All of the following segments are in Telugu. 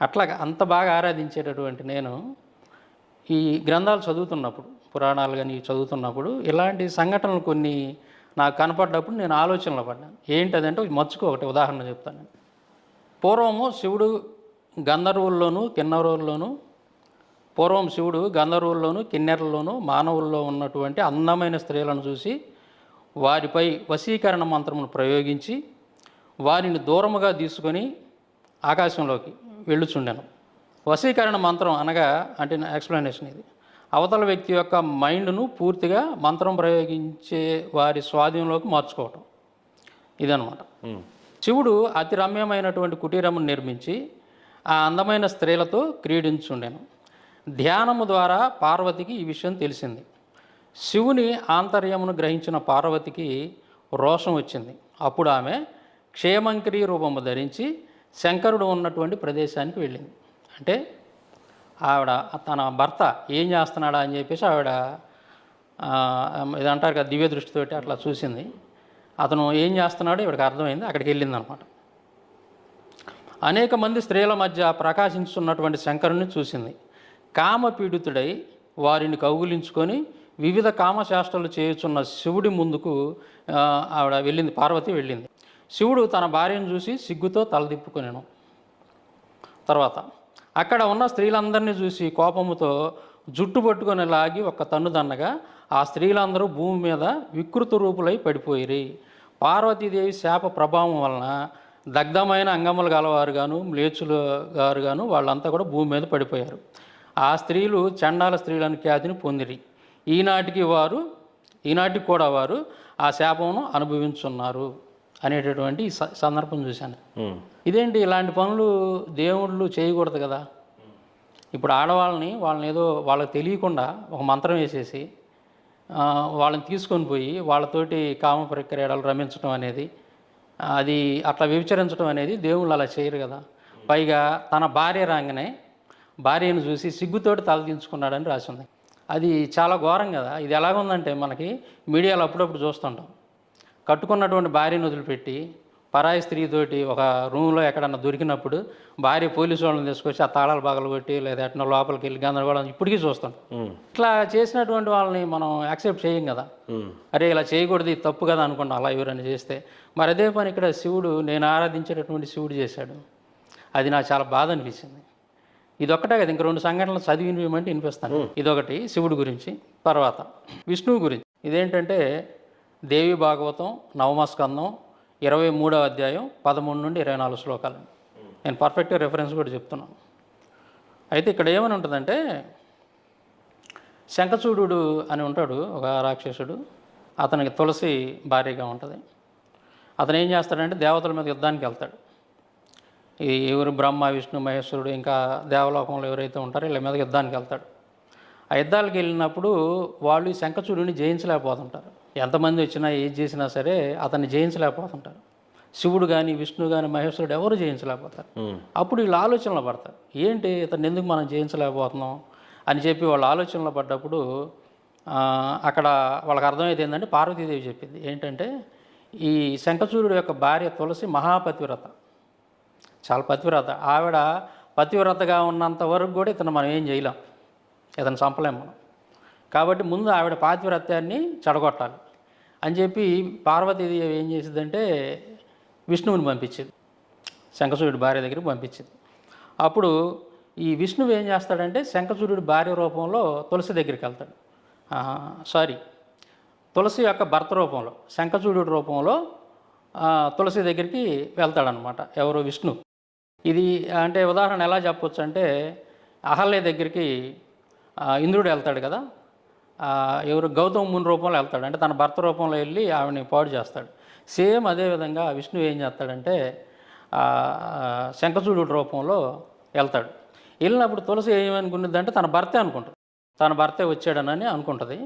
అట్లాగా అంత బాగా ఆరాధించేటటువంటి నేను ఈ గ్రంథాలు చదువుతున్నప్పుడు, పురాణాలు గాని చదువుతున్నప్పుడు ఇలాంటి సంఘటనలు కొన్ని నాకు కనపడ్డప్పుడు నేను ఆలోచనలో పడ్డాను. ఏంటదంటే మచ్చుకు ఒకటి ఉదాహరణ చెప్తాను. పూర్వము శివుడు గంధర్వుల్లోనూ, కిన్నరుల్లోనూ పూర్వం శివుడు గంధర్వుల్లోనూ, కిన్నెరల్లోనూ మానవుల్లో ఉన్నటువంటి అందమైన స్త్రీలను చూసి వారిపై వశీకరణ మంత్రమును ప్రయోగించి వారిని దూరముగా తీసుకొని ఆకాశంలోకి వెళ్ళుచుండెను. వశీకరణ మంత్రం అనగా అంటే నా ఎక్స్ప్లెనేషన్ ఇది. అవతల వ్యక్తి యొక్క మైండ్ను పూర్తిగా మంత్రం ప్రయోగించే వారి స్వాధీనంలోకి మార్చుకోవటం ఇదనమాట. శివుడు అతి రమ్యమైనటువంటి కుటీరమును నిర్మించి ఆ అందమైన స్త్రీలతో క్రీడించుండెను. ధ్యానము ద్వారా పార్వతికి ఈ విషయం తెలిసింది. శివుని ఆంతర్యమును గ్రహించిన పార్వతికి రోషం వచ్చింది. అప్పుడు ఆమె క్షేమంకరి రూపము ధరించి శంకరుడు ఉన్నటువంటి ప్రదేశానికి వెళ్ళింది. అంటే ఆవిడ తన భర్త ఏం చేస్తున్నాడా అని చెప్పేసి ఆవిడ ఇది అంటారు కదా దివ్య దృష్టితోటి అట్లా చూసింది. అతను ఏం చేస్తున్నాడో ఇవిడికి అర్థమైంది. అక్కడికి వెళ్ళిందనమాట. అనేక మంది స్త్రీల మధ్య ప్రకాశించున్నటువంటి శంకరుని చూసింది. కామపీడితుడై వారిని కౌగులించుకొని వివిధ కామశాస్త్రాలు చేయుచున్న శివుడి ముందుకు ఆవిడ వెళ్ళింది, పార్వతి వెళ్ళింది. శివుడు తన భార్యను చూసి సిగ్గుతో తలదిప్పుకొనెను. తర్వాత అక్కడ ఉన్న స్త్రీలందరినీ చూసి కోపముతో జుట్టు పట్టుకొని లాగి ఒక తన్నుదన్నగా ఆ స్త్రీలందరూ భూమి మీద వికృత రూపులై పడిపోయిరి. పార్వతీదేవి శాప ప్రభావం వలన దగ్ధమైన అంగములు గలవారుగాను మ్లేచ్చులు గారుగాను వాళ్ళంతా కూడా భూమి మీద పడిపోయారు. ఆ స్త్రీలు చండాల స్త్రీలను ఖ్యాతిని పొందిరి. ఈనాటికి కూడా వారు ఆ శాపమును అనుభవించున్నారు అనేటటువంటి సందర్భం చూశాను. ఇదేంటి ఇలాంటి పనులు దేవుళ్ళు చేయకూడదు కదా. ఇప్పుడు వాళ్ళని ఏదో వాళ్ళకి తెలియకుండా ఒక మంత్రం వేసేసి వాళ్ళని తీసుకొని పోయి వాళ్ళతోటి కామ ప్రక్రియలు రమించడం అనేది, అది అట్లా వ్యభిచరించడం అనేది దేవుళ్ళు అలా చేయరు కదా. పైగా తన భార్య రాగానే భార్యను చూసి సిగ్గుతోటి తలదించుకున్నాడని రాసింది. అది చాలా ఘోరం కదా. ఇది ఎలాగుందంటే మనకి మీడియాలో అప్పుడప్పుడు చూస్తుంటాం. కట్టుకున్నటువంటి భార్యను వదిలిపెట్టి పరాయి స్త్రీతోటి ఒక రూమ్లో ఎక్కడన్నా దొరికినప్పుడు భార్య పోలీసు వాళ్ళని తీసుకొచ్చి ఆ తాళాలు పగలు కొట్టి లేదా ఎట్లా లోపలికి వెళ్ళి గందరగోళం ఇప్పటికీ చూస్తాం. ఇట్లా చేసినటువంటి వాళ్ళని మనం యాక్సెప్ట్ చేయం కదా. అరే ఇలా చేయకూడదు, ఇది తప్పు కదా అనుకుంటాం అలా ఎవరైనా చేస్తే. మరి అదే పని ఇక్కడ శివుడు, నేను ఆరాధించేటటువంటి శివుడు చేశాడు. అది నాకు చాలా బాధ అనిపించింది. ఇదొక్కటే కదా, ఇంక 2 సంఘటనలు చదివి వినిపించమంటే వినిపిస్తాను. ఇదొకటి శివుడి గురించి. తర్వాత విష్ణువు గురించి. ఇదేంటంటే దేవి భాగవతం 9వ స్కందం 23వ అధ్యాయం 13 నుండి 24 శ్లోకాలు. నేను పర్ఫెక్ట్గా రెఫరెన్స్ కూడా చెప్తున్నాను. అయితే ఇక్కడ ఏమని ఉంటుందంటే, శంఖచూడు అని ఉంటాడు ఒక రాక్షసుడు. అతనికి తులసి భార్యగా ఉంటుంది. అతను ఏం చేస్తాడంటే దేవతల మీద యుద్ధానికి వెళ్తాడు. ఎవరు బ్రహ్మ విష్ణు మహేశ్వరుడు ఇంకా దేవలోకంలో ఎవరైతే ఉంటారో వీళ్ళ మీద యుద్ధానికి వెళ్తాడు. ఆ యుద్ధాలకు వెళ్ళినప్పుడు వాళ్ళు శంఖచూడుని జయించలేకపోతుంటారు. ఎంతమంది వచ్చినా ఏది చేసినా సరే అతన్ని జయించలేకపోతుంటారు. శివుడు కానీ విష్ణు కానీ మహేశ్వరుడు ఎవరు జయించలేకపోతారు. అప్పుడు వీళ్ళు ఆలోచనలో పడతారు, ఏంటి ఇతన్ని ఎందుకు మనం జయించలేకపోతున్నాం అని చెప్పి వాళ్ళు ఆలోచనలో పడ్డప్పుడు అక్కడ వాళ్ళకి అర్థమైతే ఏంటంటే పార్వతీదేవి చెప్పింది ఏంటంటే, ఈ శంఖచూడు యొక్క భార్య తులసి మహాపతివ్రత, చాలా పతివ్రత. ఆవిడ పతివ్రతగా ఉన్నంత వరకు కూడా ఇతను మనం ఏం చేయలేం, ఇతను చంపలేము మనం. కాబట్టి ముందు ఆవిడ పాతివ్రత్యాన్ని చెడగొట్టాలి అని చెప్పి పార్వతీదేవి ఏం చేసిందంటే విష్ణువుని పంపించింది, శంఖచూడు భార్య దగ్గరికి పంపించింది. అప్పుడు ఈ విష్ణువు ఏం చేస్తాడంటే శంఖచూడు భార్య రూపంలో తులసి దగ్గరికి వెళ్తాడు. తులసి యొక్క భర్త రూపంలో శంఖచూడు రూపంలో తులసి దగ్గరికి వెళ్తాడనమాట. ఎవరు? విష్ణు. ఇది అంటే ఉదాహరణ ఎలా చెప్పొచ్చు అంటే, అహల్య దగ్గరికి ఇంద్రుడు వెళ్తాడు కదా, ఎవరు? గౌతమ ముని రూపంలో వెళ్తాడు. అంటే తన భర్త రూపంలో వెళ్ళి ఆవిడని పాడు చేస్తాడు. సేమ్ అదేవిధంగా విష్ణువు ఏం చేస్తాడంటే శంఖచూడు రూపంలో వెళ్తాడు. వెళ్ళినప్పుడు తులసి ఏమనుకున్నదంటే తన భర్తే అనుకుంటుంది, తన భర్తే వచ్చాడనని అనుకుంటుంది.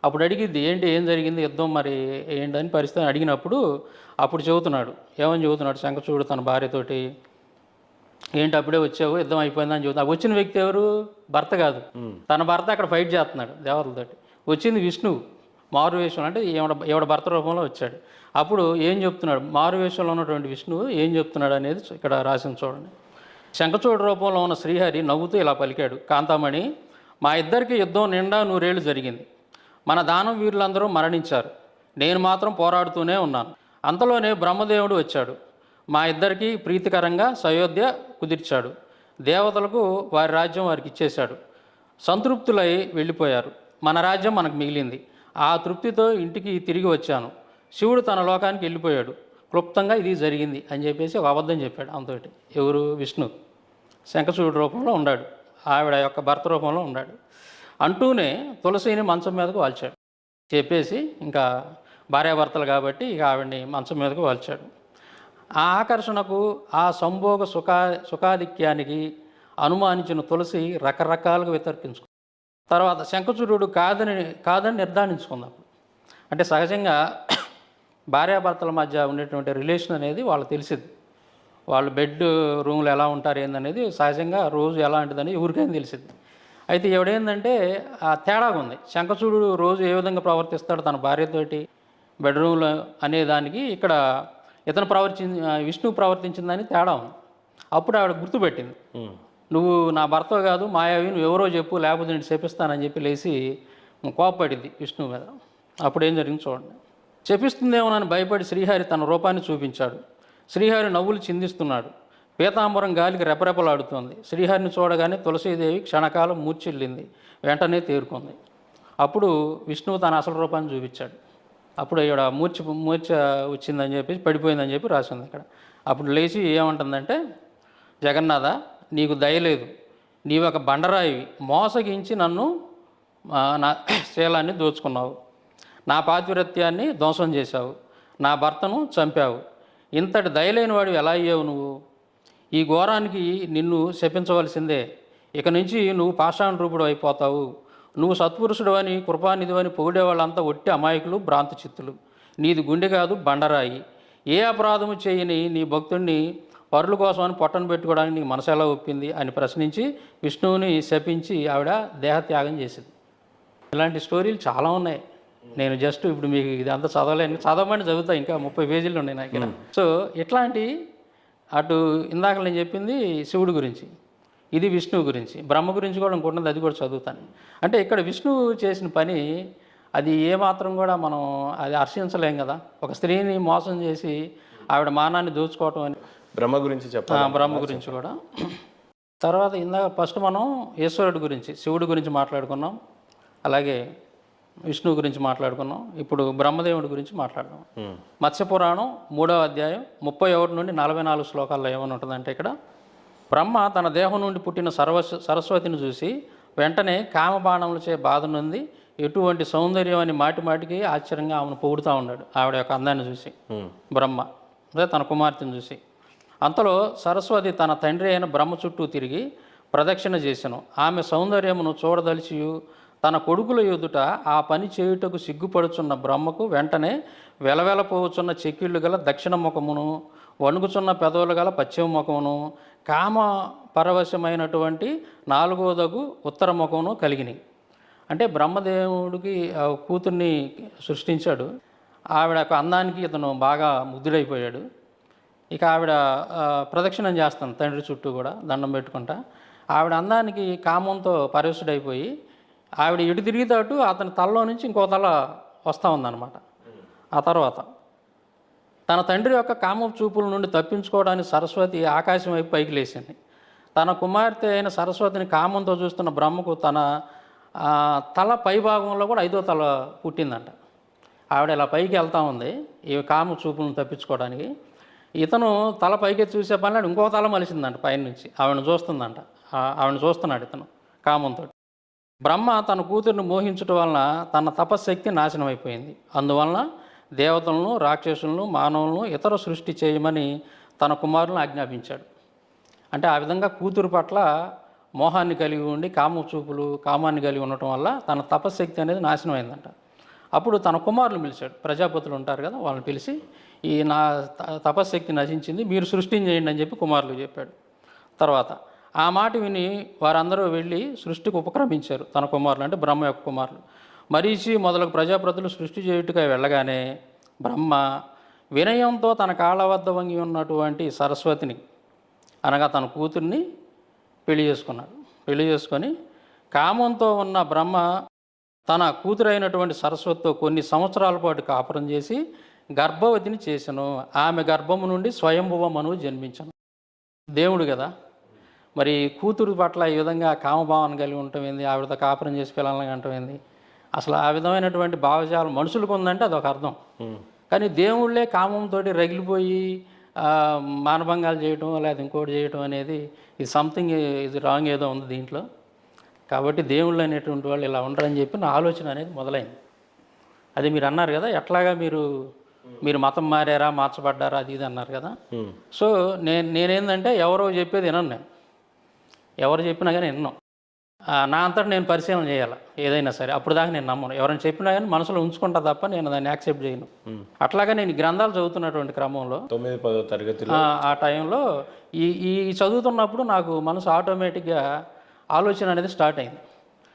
అప్పుడు అడిగిద్ది, ఏంటి ఏం జరిగింది యుద్ధం మరి ఏంటని పరిస్థితి అడిగినప్పుడు అప్పుడు ఏమని చెబుతున్నాడు శంఖచూడు తన భార్యతోటి, ఏంటి అప్పుడే వచ్చావు యుద్ధం అయిపోయిందని చెబుతా. వచ్చిన వ్యక్తి ఎవరు? భర్త కాదు, తన భర్త అక్కడ ఫైట్ చేస్తున్నాడు దేవతలతోటి. వచ్చింది విష్ణువు మారువేషంలో, అంటే ఎవడ భర్త రూపంలో వచ్చాడు. అప్పుడు ఏం చెప్తున్నాడు మారువేషంలో ఉన్నటువంటి విష్ణువు ఏం చెప్తున్నాడు అనేది ఇక్కడ రాసింది చూడండి. శంఖచూడు రూపంలో ఉన్న శ్రీహరి నవ్వుతూ ఇలా పలికాడు, కాంతామణి, మా ఇద్దరికి యుద్ధం నిండా 100 ఏళ్ళు జరిగింది. మన దానం వీరులందరూ మరణించారు, నేను మాత్రం పోరాడుతూనే ఉన్నాను. అంతలోనే బ్రహ్మదేవుడు వచ్చాడు, మా ఇద్దరికి ప్రీతికరంగా సయోధ్య కుదిర్చాడు. దేవతలకు వారి రాజ్యం వారికి ఇచ్చేశాడు. సంతృప్తులై వెళ్ళిపోయారు. మన రాజ్యం మనకు మిగిలింది. ఆ తృప్తితో ఇంటికి తిరిగి వచ్చాను. శివుడు తన లోకానికి వెళ్ళిపోయాడు. క్లుప్తంగా ఇది జరిగింది అని చెప్పేసి ఒక అబద్ధం చెప్పాడు అంతటి. ఎవరు? విష్ణు శంఖచూడు రూపంలో ఉన్నాడు, ఆవిడ యొక్క భర్త రూపంలో ఉన్నాడు. అంటూనే తులసిని మంచం మీదకు వాల్చాడు. చెప్పేసి ఇంకా భార్యాభర్తలు కాబట్టి ఇక ఆవిడ్ని మంచం మీదకు వాల్చాడు. ఆ ఆకర్షణకు, ఆ సంభోగ సుఖాధిక్యానికి అనుమానించిన తులసి రకరకాలుగా వితర్కించుకుంది. తర్వాత శంఖచూడు కాదని నిర్ధారించుకుందాం. అంటే సహజంగా భార్యాభర్తల మధ్య ఉండేటువంటి రిలేషన్ అనేది వాళ్ళకి తెలిసింది. వాళ్ళు బెడ్ రూమ్లో ఎలా ఉంటారు ఏందనేది సహజంగా రోజు ఎలాంటిదని ఎవరికైనా తెలిసింది. అయితే ఎవడేందంటే ఆ తేడాగా ఉంది. శంఖచూడు రోజు ఏ విధంగా ప్రవర్తిస్తాడు తన భార్యతోటి బెడ్రూమ్లో అనేదానికి ఇక్కడ ఇతను విష్ణువు ప్రవర్తించిందని తేడా ఉంది. అప్పుడు ఆవిడ గుర్తుపెట్టింది, నువ్వు నా భర్త కాదు మాయావి, నువ్వు ఎవరో చెప్పు, లేకపోతే నేను చెప్పిస్తానని చెప్పి లేచి కోపపడింది విష్ణువు మీద. అప్పుడు ఏం జరిగింది చూడండి. చెప్పిస్తుందేమోనని భయపడి శ్రీహరి తన రూపాన్ని చూపించాడు. శ్రీహరి నవ్వులు చిందిస్తున్నాడు. పీతాంబరం గాలికి రెపరెపలాడుతోంది. శ్రీహరిని చూడగానే తులసీదేవి క్షణకాలం మూర్ఛిల్లింది, వెంటనే తేరుకుంది. అప్పుడు విష్ణువు తన అసలు రూపాన్ని చూపించాడు. అప్పుడు ఇక్కడ మూర్ఛ వచ్చిందని చెప్పేసి పడిపోయిందని చెప్పి రాసింది ఇక్కడ. అప్పుడు లేచి ఏమంటుందంటే, జగన్నాథ, నీకు దయలేదు, నీవు ఒక బండరాయివి, మోసగించి నన్ను నా శీలాన్ని దోచుకున్నావు, నా పాతివ్రత్యాన్ని ధ్వంసం చేశావు, నా భర్తను చంపావు, ఇంతటి దయలేని వాడివి ఎలా అయ్యావు నువ్వు? ఈ ఘోరానికి నిన్ను శపించవలసిందే. ఇక నుంచి నువ్వు పాషాణ రూపుడు అయిపోతావు. నువ్వు సత్పురుషుడు అని, కృపానిధి అని పొగిడే వాళ్ళంతా ఒట్టి అమాయకులు, భ్రాంతి చిత్తులు. నీది గుండె కాదు, బండరాయి. ఏ అపరాధము చేయని నీ భక్తుడిని పరుల కోసం అని పొట్టను పెట్టుకోవడానికి నీకు మనసు ఎలా ఒప్పింది అని ప్రశ్నించి విష్ణువుని శపించి ఆవిడ దేహత్యాగం చేసింది. ఇలాంటి స్టోరీలు చాలా ఉన్నాయి. నేను జస్ట్ ఇప్పుడు మీకు ఇదంతా చదవమని చదువుతా, ఇంకా 30 పేజీలు ఉన్నాయి నా దగ్గర. సో ఇట్లాంటి అటు ఇందాక నేను చెప్పింది శివుడి గురించి, ఇది విష్ణువు గురించి, బ్రహ్మ గురించి కూడా ఇంకొన్నది, అది కూడా చదువుతాను. అంటే ఇక్కడ విష్ణువు చేసిన పని అది ఏమాత్రం కూడా మనం అది హర్షించలేం కదా. ఒక స్త్రీని మోసం చేసి ఆవిడ మానాన్ని దోచుకోవటం అని. బ్రహ్మ గురించి చెప్పాలి. బ్రహ్మ గురించి కూడా. తర్వాత ఇందాక ఫస్ట్ మనం ఈశ్వరుడి గురించి, శివుడి గురించి మాట్లాడుకున్నాం, అలాగే విష్ణువు గురించి మాట్లాడుకున్నాం. ఇప్పుడు బ్రహ్మదేవుడి గురించి మాట్లాడదాం. మత్స్యపురాణం 3వ అధ్యాయం 31 నుండి 44 శ్లోకాల్లో ఏమని ఉంటుందంటే, ఇక్కడ బ్రహ్మ తన దేహం నుండి పుట్టిన సరస్వతిని చూసి వెంటనే కామబాణములచే బాధ నుండి ఎటువంటి సౌందర్యం అని మాటికి ఆశ్చర్యంగా ఆమెను పొగుడుతూ ఉన్నాడు. ఆవిడ యొక్క అందాన్ని చూసి బ్రహ్మ, అదే తన కుమార్తెను చూసి. అంతలో సరస్వతి తన తండ్రి అయిన బ్రహ్మ చుట్టూ తిరిగి ప్రదక్షిణ చేసెను. ఆమె సౌందర్యమును చూడదలిచియు తన కొడుకుల ఎదుట ఆ పని చేయుటకు సిగ్గుపడుచున్న బ్రహ్మకు వెంటనే వెలవెలపోవచ్చున్న చెక్కిళ్ళు గల దక్షిణ ముఖమును, వణుకుచున్న పెదవులు గల పశ్చిమ ముఖమును, కామ పరవశమైనటువంటి 4వదగు ఉత్తర ముఖమును కలిగినాయి. అంటే బ్రహ్మదేవుడికి కూతుర్ని సృష్టించాడు. ఆవిడ యొక్క అందానికి ఇతను బాగా ముగ్ధుడైపోయాడు. ఇక ఆవిడ ప్రదక్షిణం చేస్తాను తండ్రి చుట్టూ కూడా దండం పెట్టుకుంటా. ఆవిడ అందానికి కామంతో పరవశుడైపోయి ఆవిడ ఎటు తిరిగితాటు అతని తలలో నుంచి ఇంకో తల వస్తూ ఉందన్నమాట. ఆ తర్వాత తన తండ్రి యొక్క కామ చూపుల నుండి తప్పించుకోవడానికి సరస్వతి ఆకాశం వైపు పైకి లేచింది. తన కుమార్తె అయిన సరస్వతిని కామంతో చూస్తున్న బ్రహ్మకు తన తల పై భాగంలో కూడా 5వ తల పుట్టిందంట. ఆవిడ ఇలా పైకి వెళ్తూ ఉంది ఈ కామ చూపులను తప్పించుకోవడానికి. ఇతను తల పైకి చూసే పనిలో ఇంకో తల మలిసిందంట పైనుంచి, ఆవిడని చూస్తుందంట. ఆవిడని చూస్తున్నాడు ఇతను కామంతో. బ్రహ్మ తన కూతురిని మోహించడం వలన తన తపశ్శక్తి నాశనం అయిపోయింది. అందువలన దేవతలను, రాక్షసులను, మానవులను ఇతర సృష్టి చేయమని తన కుమారులను ఆజ్ఞాపించాడు. అంటే ఆ విధంగా కూతురు పట్ల మోహాన్ని కలిగి ఉండి కామాన్ని కలిగి ఉండటం వల్ల తన తపశ్శక్తి అనేది నాశనం అయిందంట. అప్పుడు తన కుమారులు పిలిచాడు, ప్రజాపతులు ఉంటారు కదా, వాళ్ళని పిలిచి ఈ నా తపశ్శక్తి నశించింది, మీరు సృష్టిని చేయండి అని చెప్పి కుమారులు చెప్పాడు. తర్వాత ఆ మాట విని వారందరూ వెళ్ళి సృష్టికి ఉపక్రమించారు. తన కుమారులు అంటే బ్రహ్మ యొక్క కుమారులు. మరీచి మొదలగు ప్రజాపతులు సృష్టి చేయుటకై వెళ్ళగానే బ్రహ్మ వినయంతో తన కాళ్ళ వద్ద వంగి ఉన్నటువంటి సరస్వతిని అనగా తన కూతుర్ని పెళ్లి చేసుకున్నాడు. పెళ్లి చేసుకొని కామంతో ఉన్న బ్రహ్మ తన కూతురైనటువంటి సరస్వతితో కొన్ని సంవత్సరాల పాటు కాపురం చేసి గర్భవతిని చేసెను. ఆమె గర్భము నుండి స్వయంభువ మనువు జన్మించను. దేవుడు కదా, మరి కూతురు పట్ల ఈ విధంగా కామభావన కలిగి ఉండటం ఏంది, ఆవిడతో కాపురం చేసి పిల్లల్ని కంటం ఏంది, అసలు ఆ విధమైనటువంటి భావజాలం మనుషులకు ఉందంటే అదొక అర్థం. కానీ దేవుళ్ళే కామంతో రగిలిపోయి మానభంగాలు చేయటం లేదా ఇంకోటి చేయటం అనేది ఇది సంథింగ్ ఇది రాంగ్ ఏదో ఉంది దీంట్లో. కాబట్టి దేవుళ్ళు అనేటువంటి వాళ్ళు ఇలా ఉండరని చెప్పి నా ఆలోచన అనేది మొదలైంది. అది మీరు అన్నారు కదా, ఎట్లాగా మీరు మతం మారారా, మార్చబడ్డారా, అది ఇది అన్నారు కదా. సో నేనేందంటే ఎవరో చెప్పేది వినను. నేను ఎవరు చెప్పినా కానీ విన్నాను. నా అంతటా నేను పరిశీలన చేయాలి ఏదైనా సరే. అప్పుడు దాకా నేను నమ్మను. ఎవరైనా చెప్పినా కానీ మనసులో ఉంచుకుంటా తప్ప నేను దాన్ని యాక్సెప్ట్ చేయను. అట్లాగా నేను గ్రంథాలు చదువుతున్నటువంటి క్రమంలో 9-10 తరగతిలో ఆ టైంలో ఈ చదువుతున్నప్పుడు నాకు మనసు ఆటోమేటిక్గా ఆలోచన అనేది స్టార్ట్ అయింది.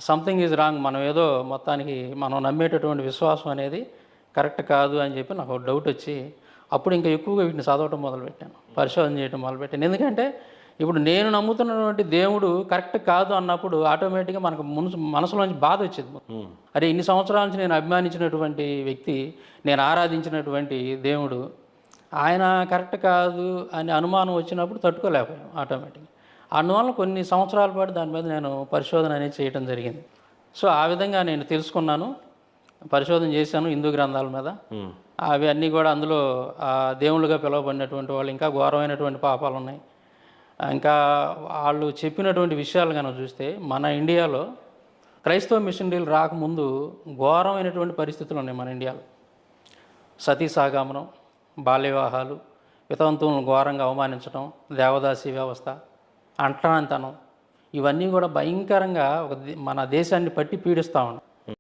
సంథింగ్ ఈజ్ రాంగ్, మనం ఏదో మొత్తానికి మనం నమ్మేటటువంటి విశ్వాసం అనేది కరెక్ట్ కాదు అని చెప్పి నాకు డౌట్ వచ్చి అప్పుడు ఇంకా ఎక్కువగా వీటిని చదవటం మొదలుపెట్టాను, పరిశోధన చేయడం మొదలుపెట్టాను. ఎందుకంటే ఇప్పుడు నేను నమ్ముతున్నటువంటి దేవుడు కరెక్ట్ కాదు అన్నప్పుడు ఆటోమేటిక్గా మనకు మనసులోంచి బాధ వచ్చింది. అరే ఇన్ని సంవత్సరాల నుంచి నేను అభిమానించినటువంటి వ్యక్తి, నేను ఆరాధించినటువంటి దేవుడు, ఆయన కరెక్ట్ కాదు అని అనుమానం వచ్చినప్పుడు తట్టుకోలేకపోయాం ఆటోమేటిక్గా. అందువల్ల కొన్ని సంవత్సరాల పాటు దాని మీద నేను పరిశోధన అనేది చేయడం జరిగింది. సో ఆ విధంగా నేను తెలుసుకున్నాను, పరిశోధన చేశాను హిందూ గ్రంథాల మీద. అవి అన్నీ కూడా అందులో దేవుళ్ళుగా పిలువబడినటువంటి వాళ్ళు ఇంకా ఘోరమైనటువంటి పాపాలు ఉన్నాయి. ఇంకా వాళ్ళు చెప్పినటువంటి విషయాలు కనుక చూస్తే మన ఇండియాలో క్రైస్తవ మిషనరీలు రాకముందు ఘోరమైనటువంటి పరిస్థితులు ఉన్నాయి మన ఇండియాలో. సతీ సాగమనం, బాల్య వివాహాలు, వితంతువులను ఘోరంగా అవమానించడం, దేవదాసి వ్యవస్థ, అంటరానితనం, ఇవన్నీ కూడా భయంకరంగా మన దేశాన్ని పట్టి పీడిస్తూ ఉన్నాయి.